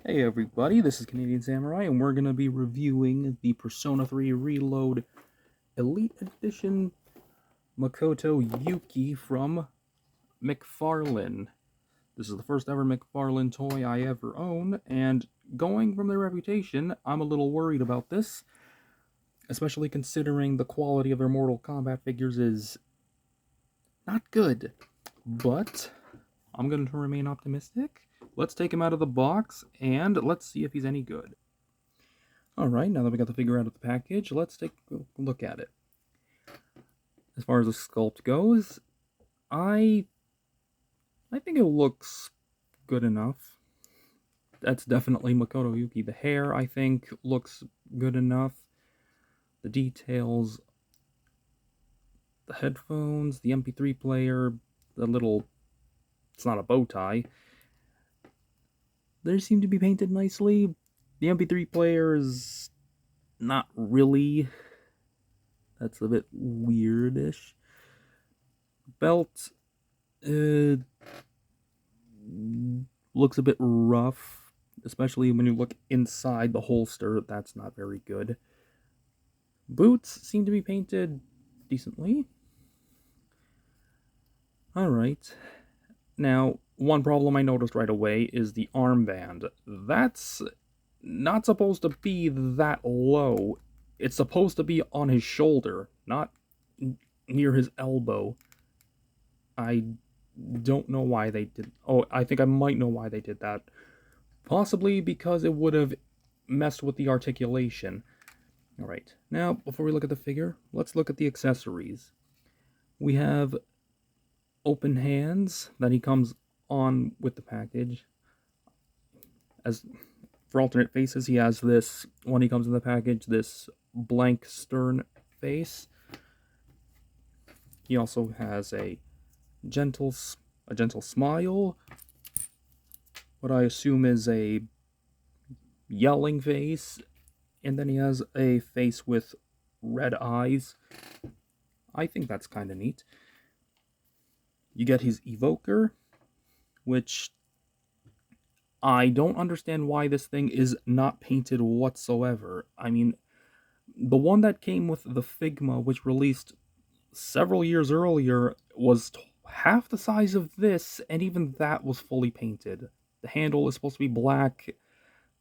Hey everybody, this is Canadian Samurai, and we're going to be reviewing the Persona 3 Reload Elite Edition Makoto Yuki from McFarlane. This is the first ever McFarlane toy I ever own, and going from their reputation, I'm a little worried about this, especially considering the quality of their Mortal Kombat figures is not good. But I'm going to remain optimistic. Let's take him out of the box, and let's see if he's any good. Alright, now that we got the figure out of the package, let's take a look at it. As far as the sculpt goes, I think it looks good enough. That's definitely Makoto Yuki. The hair, I think, looks good enough. The details, the headphones, the MP3 player, the little, it's not a bow tie. They seem to be painted nicely. The MP3 player is not really. That's a bit weirdish. Belt looks a bit rough, especially when you look inside the holster. That's not very good. Boots seem to be painted decently. Alright. Now, one problem I noticed right away is the armband. That's not supposed to be that low. It's supposed to be on his shoulder, not near his elbow. I don't know why they did. Oh, I think I might know why they did that. Possibly because it would have messed with the articulation. Alright, now, before we look at the figure, let's look at the accessories. We have open hands that he comes on with the package. As for alternate faces, he has this, when he comes in the package, this blank stern face. He also has a gentle smile, what I assume is a yelling face, and then he has a face with red eyes. I think that's kind of neat. You get his evoker, which I don't understand why this thing is not painted whatsoever. I mean, the one that came with the Figma, which released several years earlier, was half the size of this, and even that was fully painted. The handle is supposed to be black,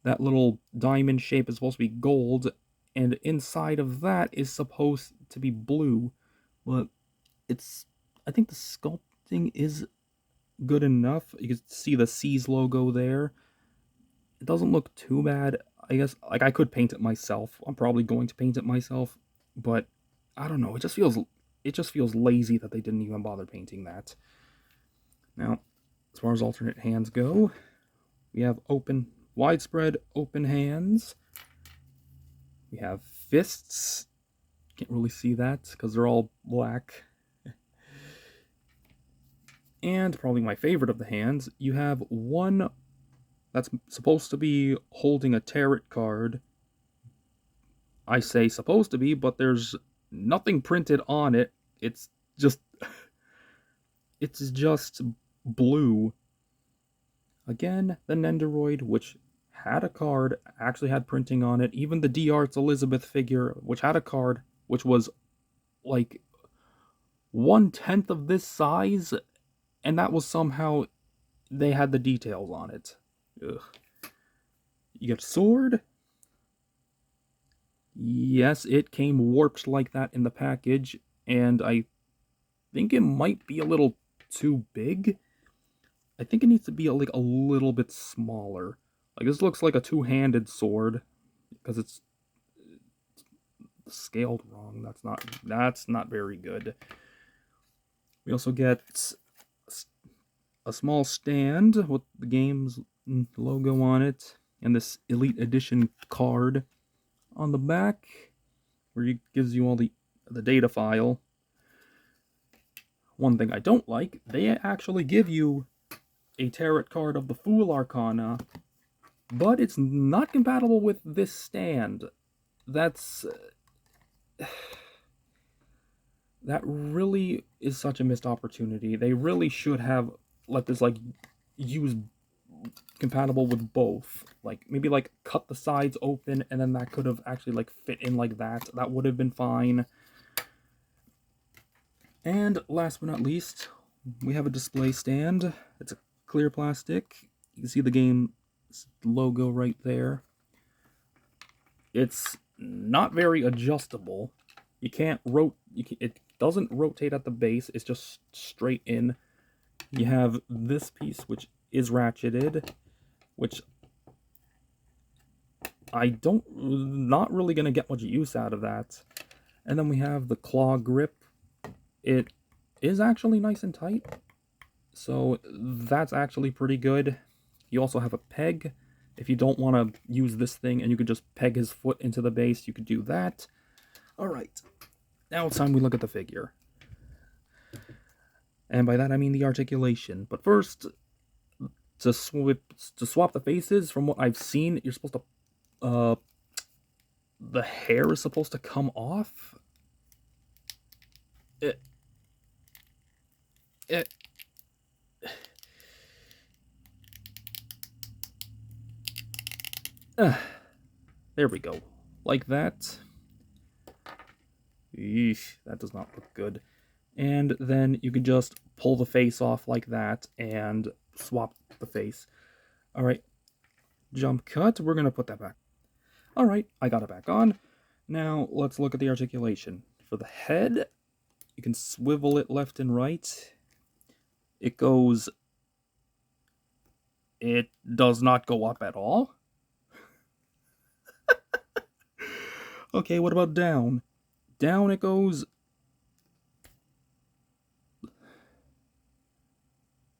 that little diamond shape is supposed to be gold, and inside of that is supposed to be blue. But I think the sculpting is good enough. You can see the C's logo there. It doesn't look too bad. I guess, like, I could paint it myself. I'm probably going to paint it myself, but I don't know. It just feels lazy that they didn't even bother painting that. Now, as far as alternate hands go, we have widespread open hands. We have fists. Can't really see that because they're all black. And probably my favorite of the hands, you have one that's supposed to be holding a tarot card. I say supposed to be, but there's nothing printed on it. It's just blue. Again, the Nendoroid, which had a card, actually had printing on it. Even the D-Arts Elizabeth figure, which had a card, which was like 1/10 of this size, and that was somehow, they had the details on it. Ugh. You get a sword. Yes, it came warped like that in the package, and I think it might be a little too big. I think it needs to be like a little bit smaller. Like, this looks like a two-handed sword because it's scaled wrong. That's not very good. We also get a small stand with the game's logo on it and this Elite Edition card on the back, where it gives you all the data file. One thing I don't like, they actually give you a tarot card of the Fool Arcana, but it's not compatible with this stand. That really is such a missed opportunity. They really should have let this, like, use compatible with both. Like, maybe, like, cut the sides open, and then that could have actually, like, fit in like that. That would have been fine. And last but not least, we have a display stand. It's a clear plastic. You can see the game logo right there. It's not very adjustable. You can't it doesn't rotate at the base. It's just straight in. You have this piece, which is ratcheted, which not really gonna get much use out of that. And then we have the claw grip. It is actually nice and tight, so that's actually pretty good. You also have a peg. If you don't want to use this thing and you could just peg his foot into the base, you could do that. Alright, now it's time we look at the figure. And by that I mean the articulation. But first, to swap the faces, from what I've seen, you're supposed to... the hair is supposed to come off. There we go. Like that. Eesh, that does not look good. And then you can just pull the face off like that and swap the face. Alright, jump cut. We're going to put that back. Alright, I got it back on. Now, let's look at the articulation. For the head, you can swivel it left and right. It does not go up at all. Okay, what about down? Down it goes...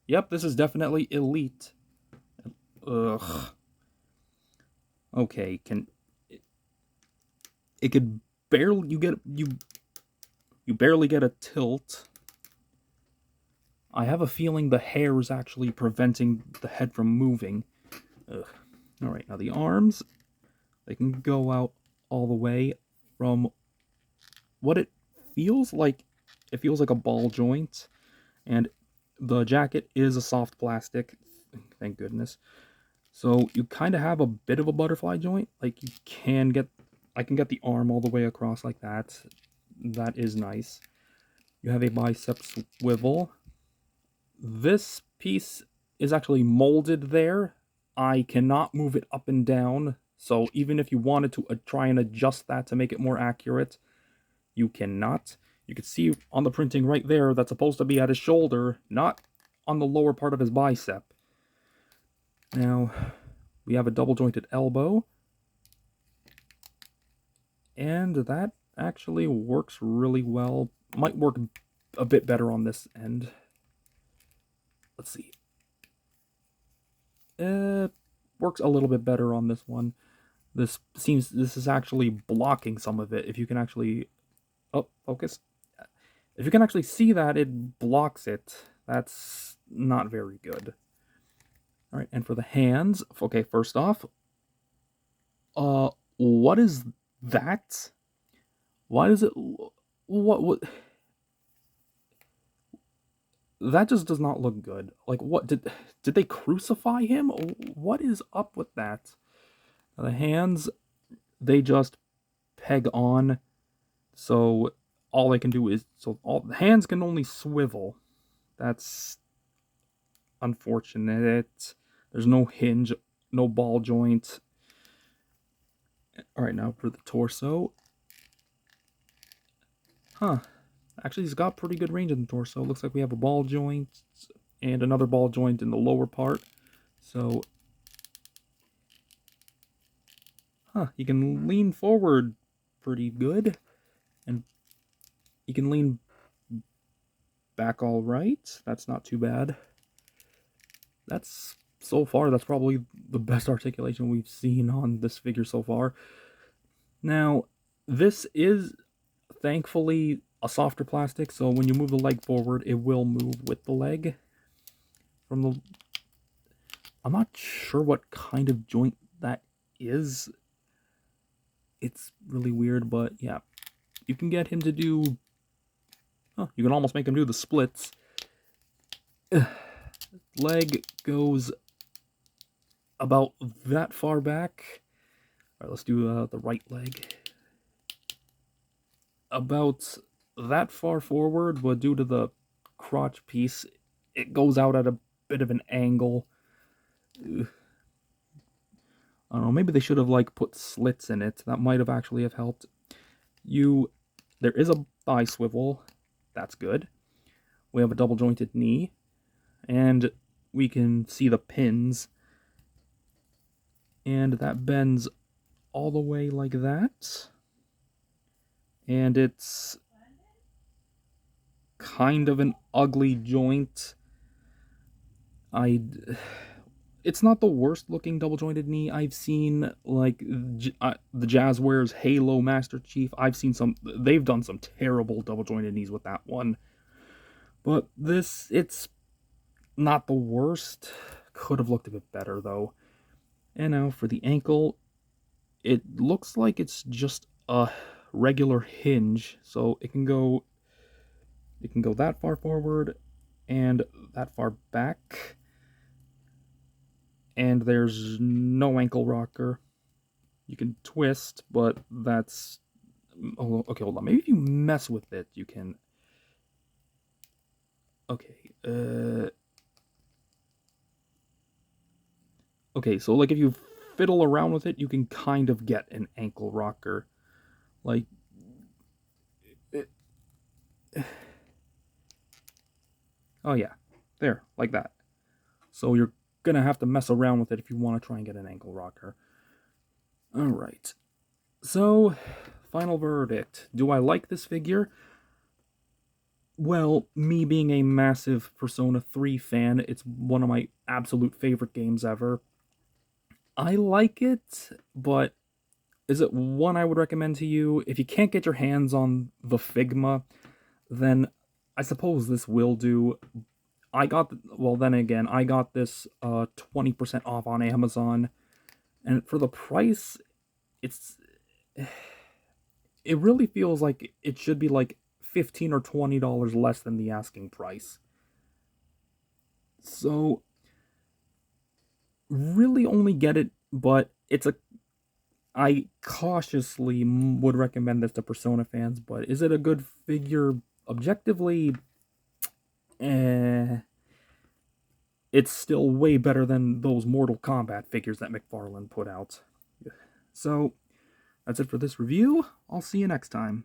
Yep, this is definitely elite. Ugh. Okay, it could barely... You barely get a tilt. I have a feeling the hair is actually preventing the head from moving. Ugh. Alright, now the arms, they can go out all the way. From what it feels like a ball joint, and the jacket is a soft plastic, thank goodness. So you kind of have a bit of a butterfly joint. Like, I can get the arm all the way across like that. That is nice. You have a bicep swivel. This piece is actually molded there. I cannot move it up and down. So even if you wanted to try and adjust that to make it more accurate, you cannot. You can see on the printing right there that's supposed to be at his shoulder, not on the lower part of his bicep. Now, we have a double jointed elbow. And that actually works really well. Might work a bit better on this end. Let's see. Works a little bit better on this one. This is actually blocking some of it. If you can actually... Oh, focus. If you can actually see that, it blocks it. That's not very good. Alright, and for the hands... Okay, first off... what is that? Why does it... What... That just does not look good. Like, what... Did they crucify him? What is up with that? The hands, they just peg on, so all they can do is... So all the hands can only swivel. That's unfortunate. There's no hinge, no ball joint. Alright, now for the torso. Huh. Actually, he's got pretty good range in the torso. Looks like we have a ball joint and another ball joint in the lower part. So... Huh, you can lean forward pretty good, and you can lean back all right. That's not too bad. So far, that's probably the best articulation we've seen on this figure so far. Now, this is, thankfully, a softer plastic, so when you move the leg forward, it will move with the leg. I'm not sure what kind of joint that is. It's really weird, but yeah. You can get him to do... Oh, you can almost make him do the splits. Leg goes about that far back. All right, let's do the right leg. About that far forward, but due to the crotch piece, it goes out at a bit of an angle. Ugh. I don't know, maybe they should have like put slits in it. That might have actually have helped. There is a thigh swivel. That's good. We have a double jointed knee, and we can see the pins. And that bends all the way like that. And it's kind of an ugly joint. It's not the worst looking double jointed knee. I've seen like the Jazzwares Halo Master Chief. They've done some terrible double jointed knees with that one. But it's not the worst. Could have looked a bit better though. And now for the ankle, it looks like it's just a regular hinge, so it can go that far forward and that far back. And there's no ankle rocker. You can twist, but that's... Oh, okay, hold on. Maybe if you mess with it, you can... Okay, Okay, so like if you fiddle around with it, you can kind of get an ankle rocker. Like... Oh yeah, there, like that. So you're gonna have to mess around with it if you want to try and get an ankle rocker. Alright, so final verdict. Do I like this figure? Well, me being a massive Persona 3 fan, it's one of my absolute favorite games ever. I like it, but is it one I would recommend to you? If you can't get your hands on the Figma, then I suppose this will do. Then again, I got this 20% off on Amazon, and for the price, it really feels like it should be like $15 or $20 less than the asking price. So, really only get it, but I cautiously would recommend this to Persona fans, but is it a good figure objectively? It's still way better than those Mortal Kombat figures that McFarlane put out. So, that's it for this review. I'll see you next time.